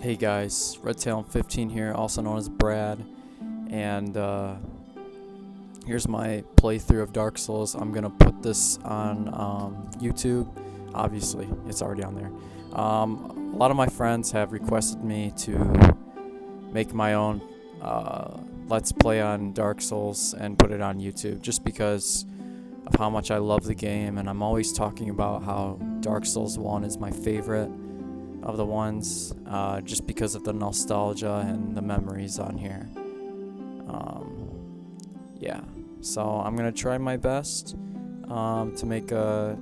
Hey guys, RedTalon15 here, also known as Brad, and here's my playthrough of Dark Souls. I'm gonna put this on YouTube. Obviously, it's already on there. A lot of my friends have requested me to make my own Let's Play on Dark Souls and put it on YouTube, just because of how much I love the game, and I'm always talking about how Dark Souls 1 is my favorite of the ones, just because of the nostalgia and the memories on here. Yeah, so I'm gonna try my best to make the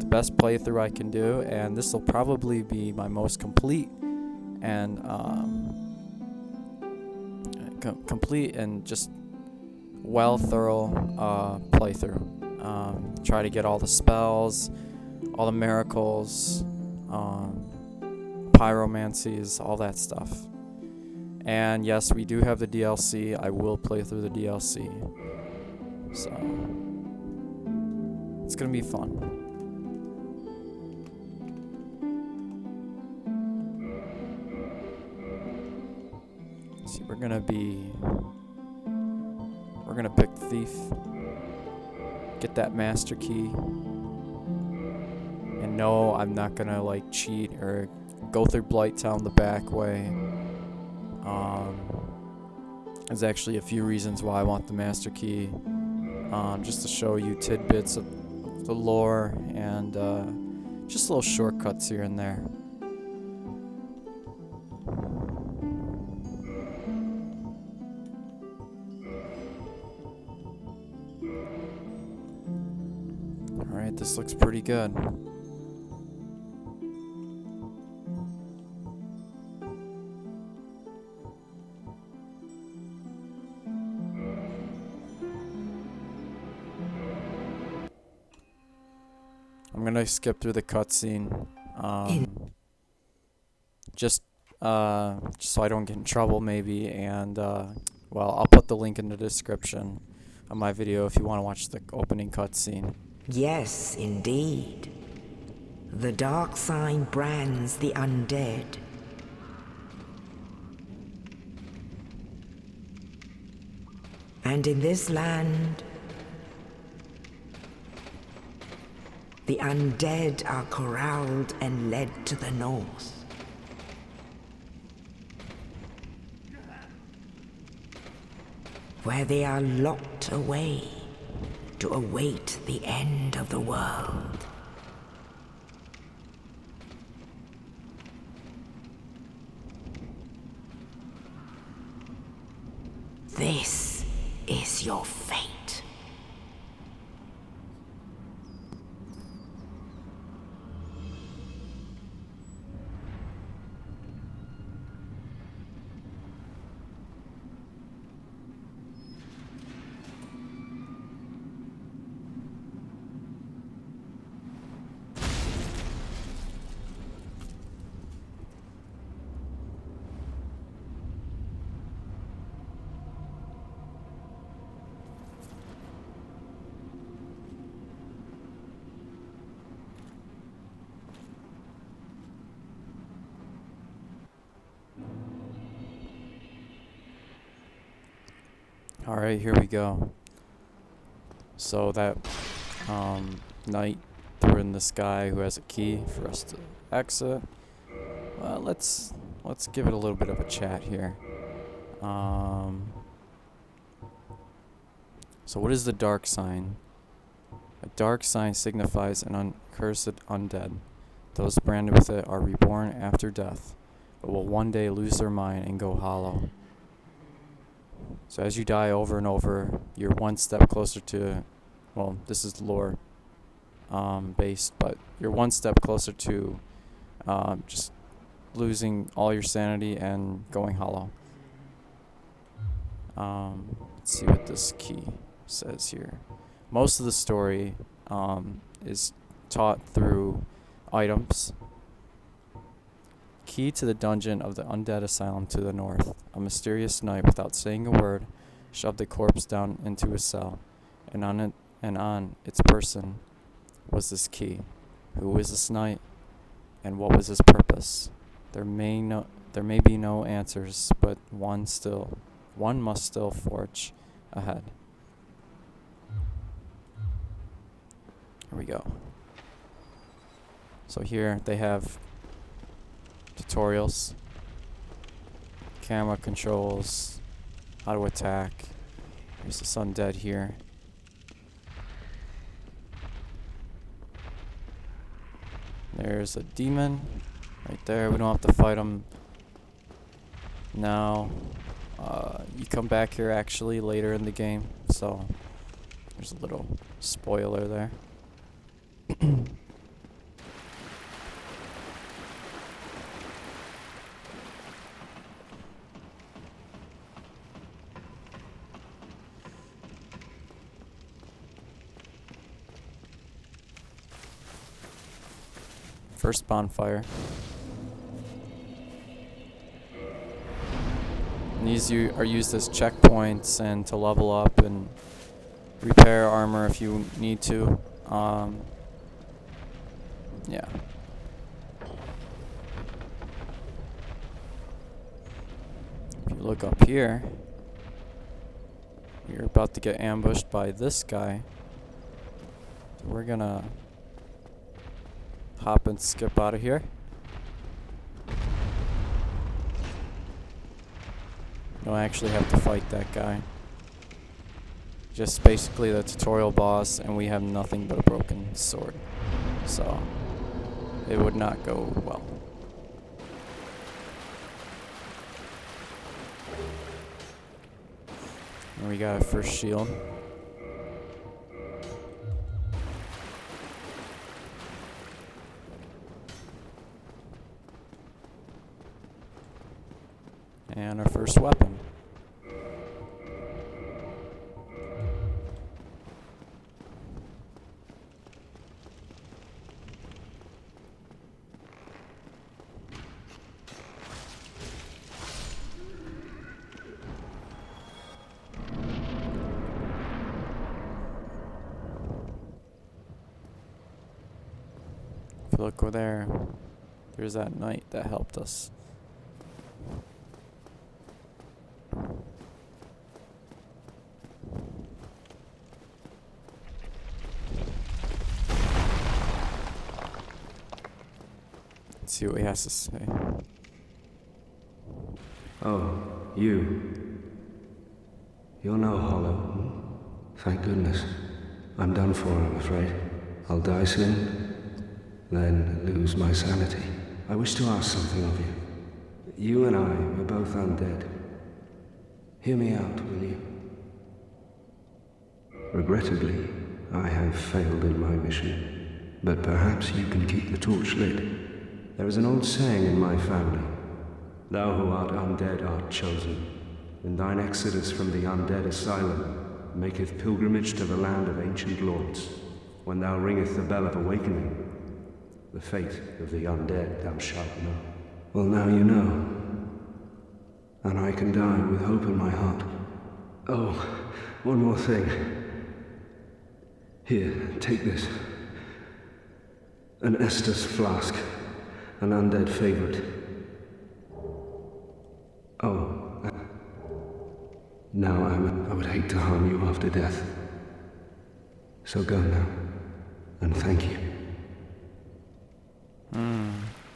best playthrough I can do, and this will probably be my most complete and complete and just thorough playthrough. Try to get all the spells, all the miracles, pyromancies, all that stuff. And yes, we do have the DLC. I will play through the DLC. So it's gonna be fun. See, we're gonna pick Thief, get that master key. And no, I'm not gonna like cheat or go through Blighttown the back way. There's actually a few reasons why I want the master key, just to show you tidbits of the lore and just little shortcuts here and there. Alright, this looks pretty good. I'm gonna skip through the cutscene, just so I don't get in trouble, maybe. And well, I'll put the link in the description of my video if you want to watch the opening cutscene. Yes, indeed. The dark sign brands the undead. And in this land, the undead are corralled and led to the north. Where they are locked away to await the end of the world. This is your fate. Alright, here we go. So that knight threw in this guy who has a key for us to exit. Let's give it a little bit of a chat here. So what is the dark sign? A dark sign signifies an accursed undead. Those branded with it are reborn after death, but will one day lose their mind and go hollow. So as you die over and over, you're one step closer to, well, this is lore based, but you're one step closer to just losing all your sanity and going hollow. Let's see what this key says here. Most of the story is taught through items. Key to the dungeon of the undead asylum to the north. A mysterious knight, without saying a word, shoved the corpse down into a cell, and on its person was this key. Who is this knight? And what was his purpose? There may be no answers, but one must still forge ahead. Here we go. So here they have tutorials, camera controls, how to attack. There's this undead here. There's a demon right there. We don't have to fight him now. You come back here actually later in the game, so there's a little spoiler there. First bonfire. And these are used as checkpoints and to level up and repair armor if you need to. Yeah. If you look up here, you're about to get ambushed by this guy. So we're gonna hop and skip out of here. Don't actually have to fight that guy. Just basically the tutorial boss, and we have nothing but a broken sword. So it would not go well. And we got a first shield. And our first weapon. If you look over there, there's that knight that helped us. Let's see what he has to say. Oh, you. You're no hollow. Hmm? Thank goodness. I'm done for, I'm afraid. I'll die soon, then lose my sanity. I wish to ask something of you. You and I are both undead. Hear me out, will you? Regrettably, I have failed in my mission, but perhaps you can keep the torch lit. There is an old saying in my family, thou who art undead art chosen, and thine exodus from the undead asylum maketh pilgrimage to the land of ancient lords. When thou ringeth the bell of awakening, the fate of the undead thou shalt know. Well, now you know, and I can die with hope in my heart. Oh, one more thing. Here, take this. An Estus flask, an undead favorite. Oh, now I would hate to harm you after death. So go now, and thank you.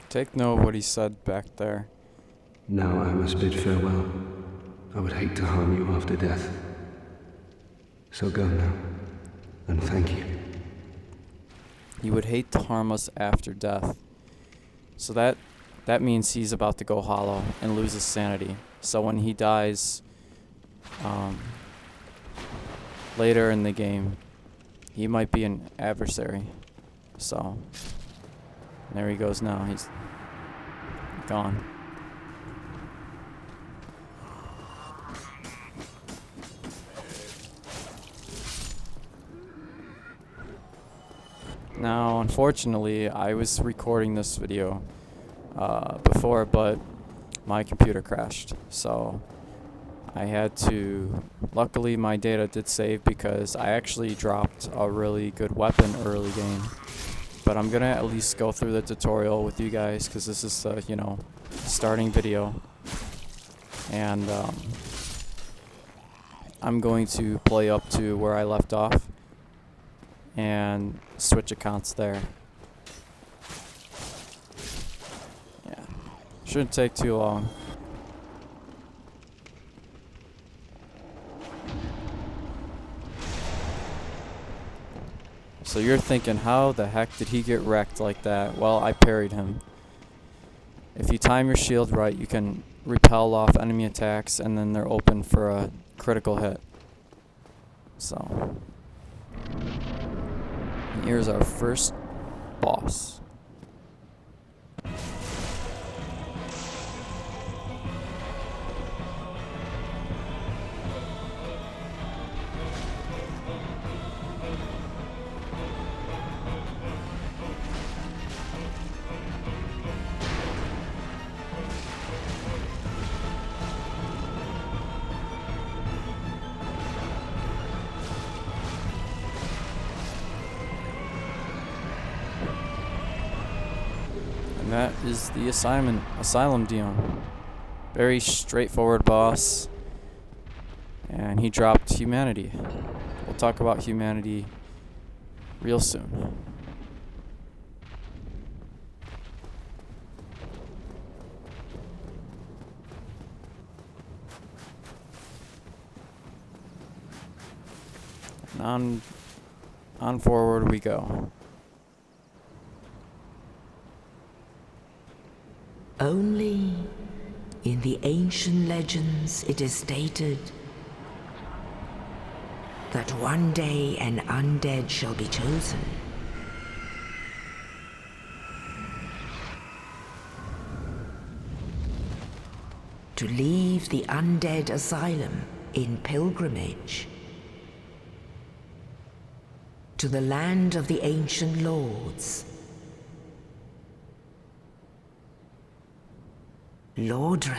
Take note of what he said back there. Now I must bid farewell. I would hate to harm you after death. So go now, and thank you. He would hate to harm us after death. So that means he's about to go hollow and lose his sanity. So when he dies later in the game, he might be an adversary. So there he goes now. He's gone. Now, unfortunately, I was recording this video before, but my computer crashed. So I had to, luckily my data did save because I actually dropped a really good weapon early game. but I'm gonna at least go through the tutorial with you guys because this is the, you know, starting video. And I'm going to play up to where I left off and switch accounts there. Yeah, shouldn't take too long. So you're thinking, how the heck did he get wrecked like that? Well, I parried him. If you time your shield right, you can repel off enemy attacks, and then they're open for a critical hit. So, and here's our first boss. And that is the Asylum Dion. Very straightforward boss. And he dropped humanity. We'll talk about humanity real soon. And on forward we go. Only in the ancient legends it is stated that one day an undead shall be chosen. To leave the undead asylum in pilgrimage to the land of the ancient lords. Lordran.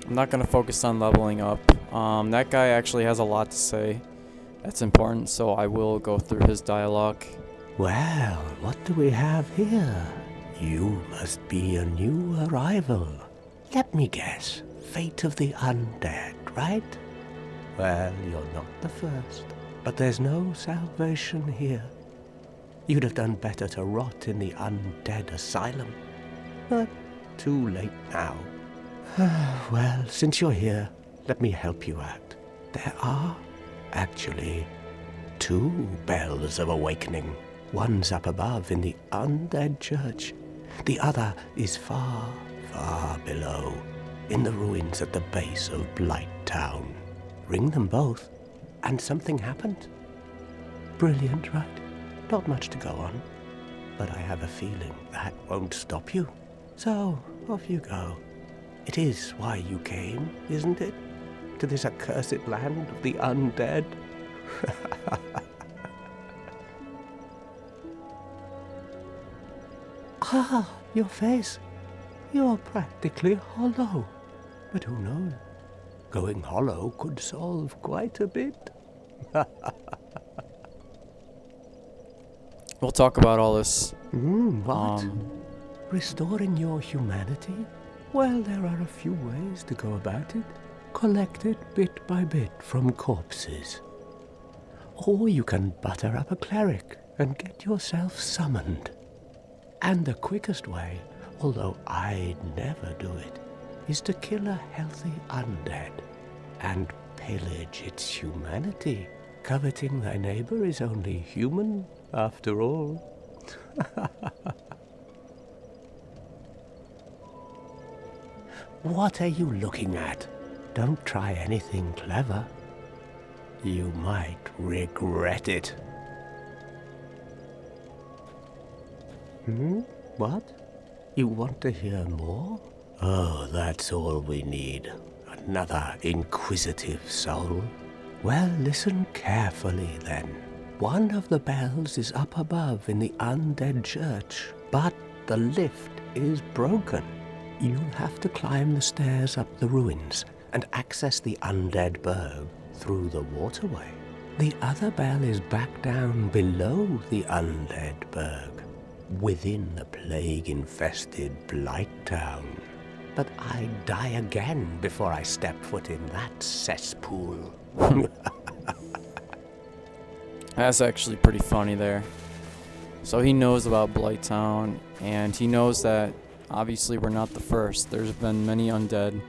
I'm not going to focus on leveling up. That guy actually has a lot to say that's important, so I will go through his dialogue. Well, what do we have here? You must be a new arrival. Let me guess, fate of the undead, right? Well, you're not the first, but there's no salvation here. You'd have done better to rot in the undead asylum. But too late now. Well, since you're here, let me help you out. There are, actually, 2 bells of awakening. One's up above in the undead church. The other is far, far below, in the ruins at the base of Blight Town. Ring them both, and something happened. Brilliant, right? Not much to go on, but I have a feeling that won't stop you. So, off you go. It is why you came, isn't it? To this accursed land of the undead? Ah, your face. You're practically hollow. But who knows? Going hollow could solve quite a bit. We'll talk about all this. What? Restoring your humanity? Well, there are a few ways to go about it. Collect it bit by bit from corpses. Or you can butter up a cleric and get yourself summoned. And the quickest way, although I'd never do it, is to kill a healthy undead and pillage its humanity. Coveting thy neighbor is only human, after all. What are you looking at? Don't try anything clever. You might regret it. What? You want to hear more? Oh, that's all we need. Another inquisitive soul. Well, listen carefully then. One of the bells is up above in the undead church, but the lift is broken. You'll have to climb the stairs up the ruins and access the undead burg through the waterway. The other bell is back down below the undead burg, within the plague-infested Blight Town. But I'd die again before I step foot in that cesspool. That's actually pretty funny there. So he knows about Blighttown, and he knows that obviously we're not the first. There's been many undead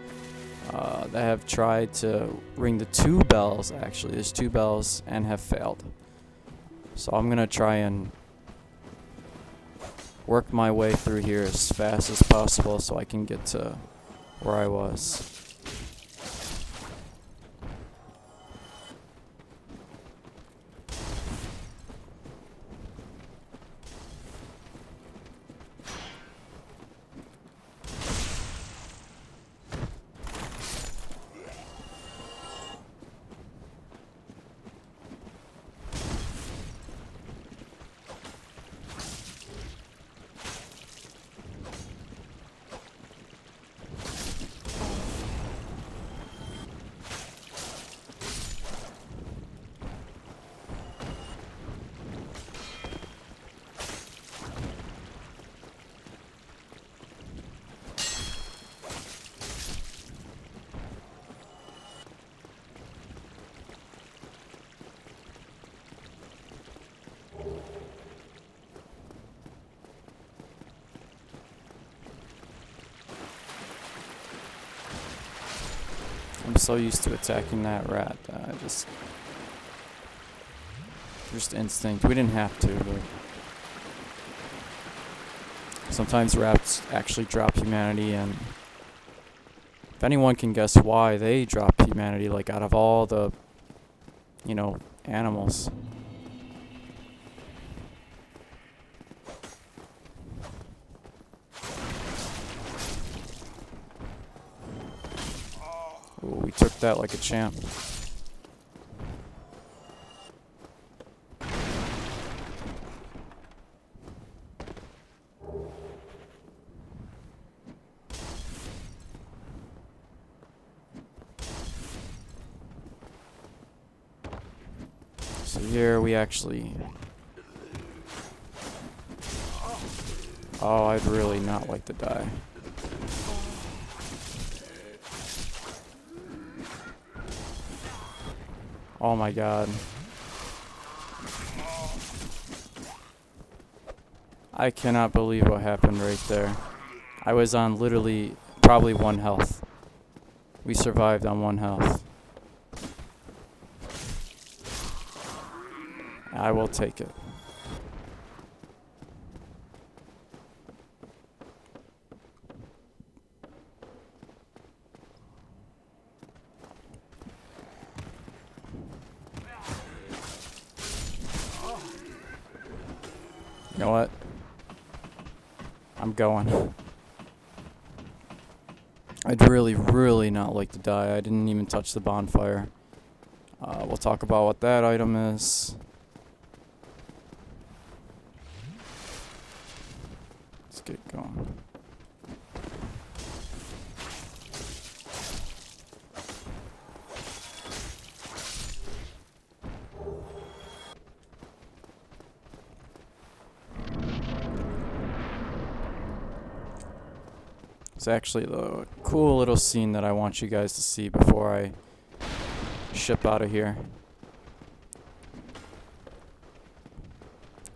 that have tried to ring the 2 bells, actually. There's 2 bells, and have failed. So I'm going to try and work my way through here as fast as possible so I can get to where I was. I'm so used to attacking that rat that I just instinct. We didn't have to, but sometimes rats actually drop humanity, and if anyone can guess why they drop humanity, like out of all the, animals. Ooh, we took that like a champ. So here we actually... Oh, I'd really not like to die. Oh my god. I cannot believe what happened right there. I was on literally probably 1 health. We survived on 1 health. I will take it. You know what? I'm going. I'd really not like to die. I didn't even touch the bonfire. We'll talk about what that item is. Let's get going. It's actually the cool little scene that I want you guys to see before I ship out of here.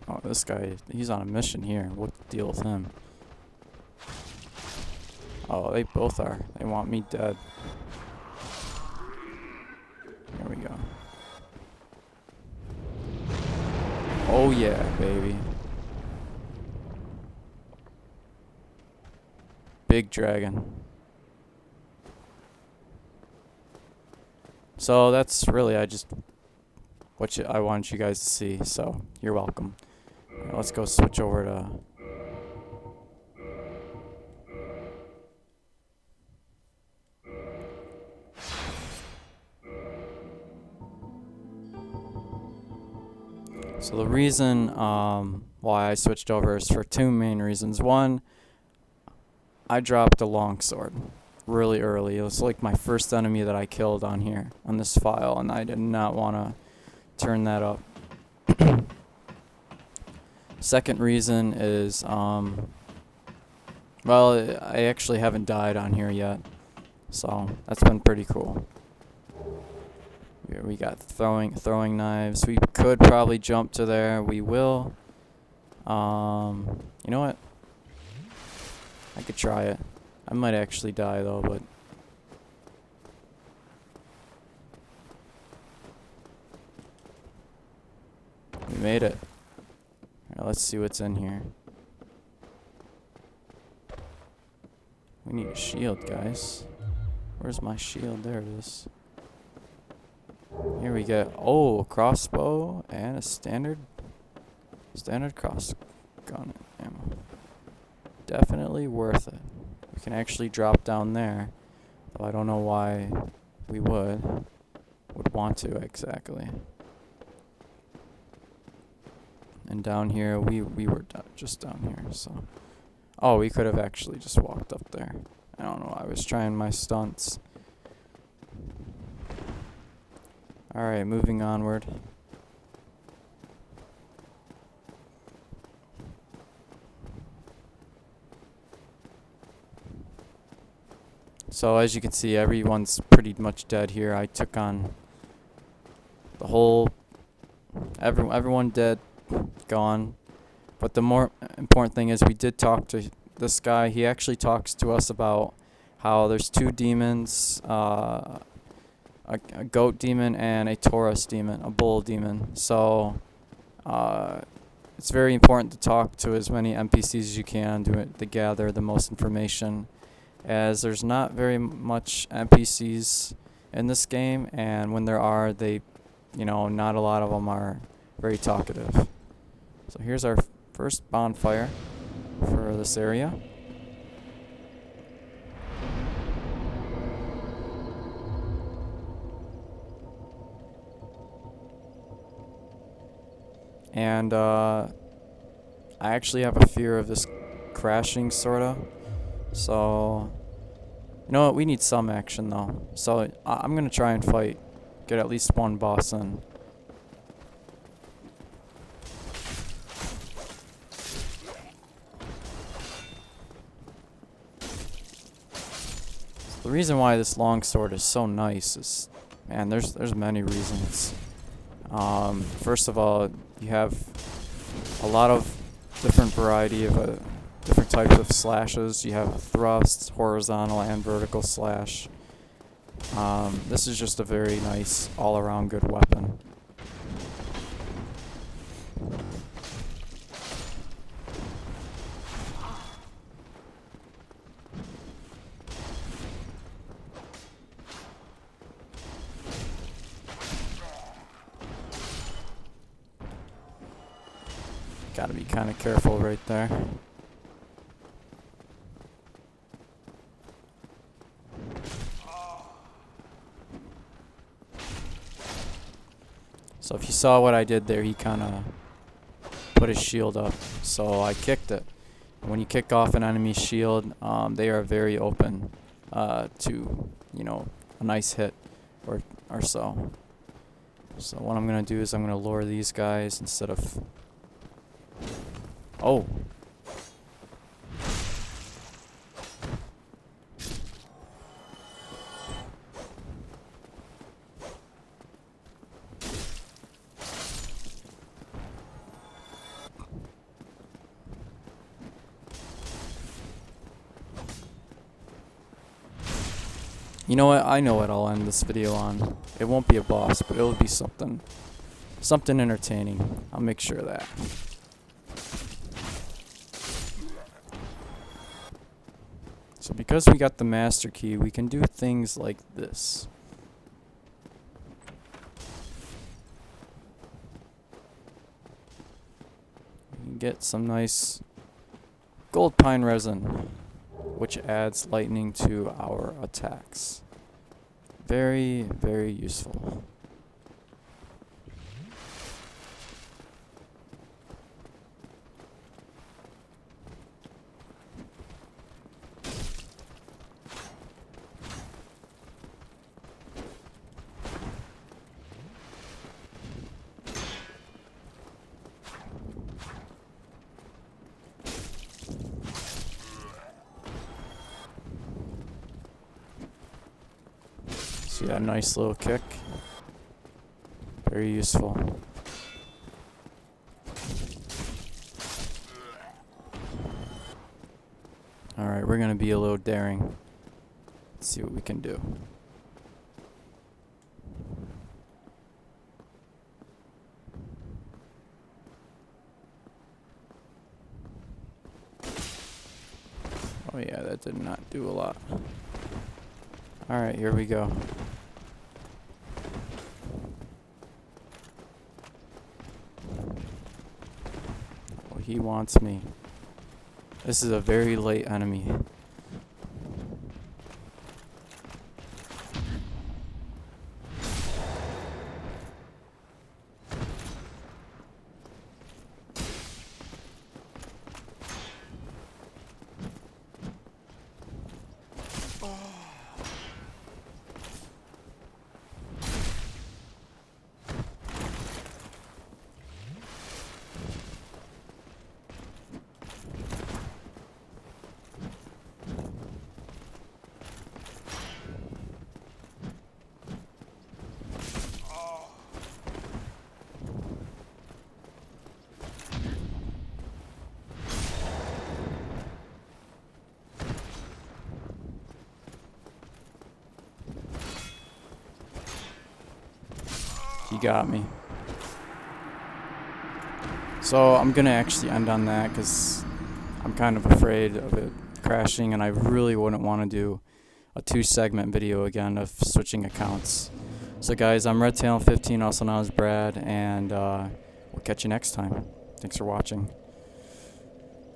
Oh, this guy, he's on a mission here. What's the deal with him? Oh, they both are. They want me dead. There we go. Oh yeah, baby. Big dragon. So that's really what I wanted you guys to see. So you're welcome. Let's go switch over to So the reason why I switched over is for two main reasons. One, I dropped a longsword really early. It was like my first enemy that I killed on here, on this file, and I did not want to turn that up. Second reason is, well, I actually haven't died on here yet, so that's been pretty cool. We got throwing knives. We could probably jump to there. We will. You know what? I could try it. I might actually die though, but we made it. Alright, let's see what's in here. We need a shield, guys. Where's my shield? There it is. Here we go. Oh, a crossbow and a standard cross gun ammo. Definitely worth it. We can actually drop down there, though I don't know why we would want to exactly. And down here, we were just down here, so. Oh, we could have actually just walked up there. I don't know. I was trying my stunts. Alright, moving onward. So as you can see, everyone's pretty much dead here. I took on the whole, everyone dead, gone. But the more important thing is we did talk to this guy. He actually talks to us about how there's two demons, a goat demon and a Taurus demon, a bull demon. So it's very important to talk to as many NPCs as you can to gather the most information, as there's not very much NPCs in this game, and when there are, they, not a lot of them are very talkative. So here's our first bonfire for this area. And I actually have a fear of this crashing, sorta. So, you know what? We need some action though. So I'm gonna try and fight, get at least one boss in. The reason why this longsword is so nice is, man, there's many reasons. First of all, you have a lot of different variety of different types of slashes. You have a thrust, horizontal, and vertical slash. This is just a very nice, all-around good weapon. Gotta be kind of careful right there. So if you saw what I did there, he kind of put his shield up, so I kicked it. And when you kick off an enemy's shield, they are very open to, a nice hit or so. So what I'm going to do is I'm going to lure these guys instead of... Oh. You know what? I know what I'll end this video on. It won't be a boss, but it'll be something entertaining. I'll make sure of that. So because we got the master key, we can do things like this. We can get some nice gold pine resin, which adds lightning to our attacks. Very, very useful. See that nice little kick? Very useful. Alright, we're gonna be a little daring. Let's see what we can do. Oh yeah, that did not do a lot. Alright, here we go. Oh, he wants me. This is a very late enemy. He got me. So I'm gonna actually end on that because I'm kind of afraid of it crashing, and I really wouldn't want to do a 2-segment video again of switching accounts. So guys, I'm RedTail15, also known as Brad, and we'll catch you next time. Thanks for watching.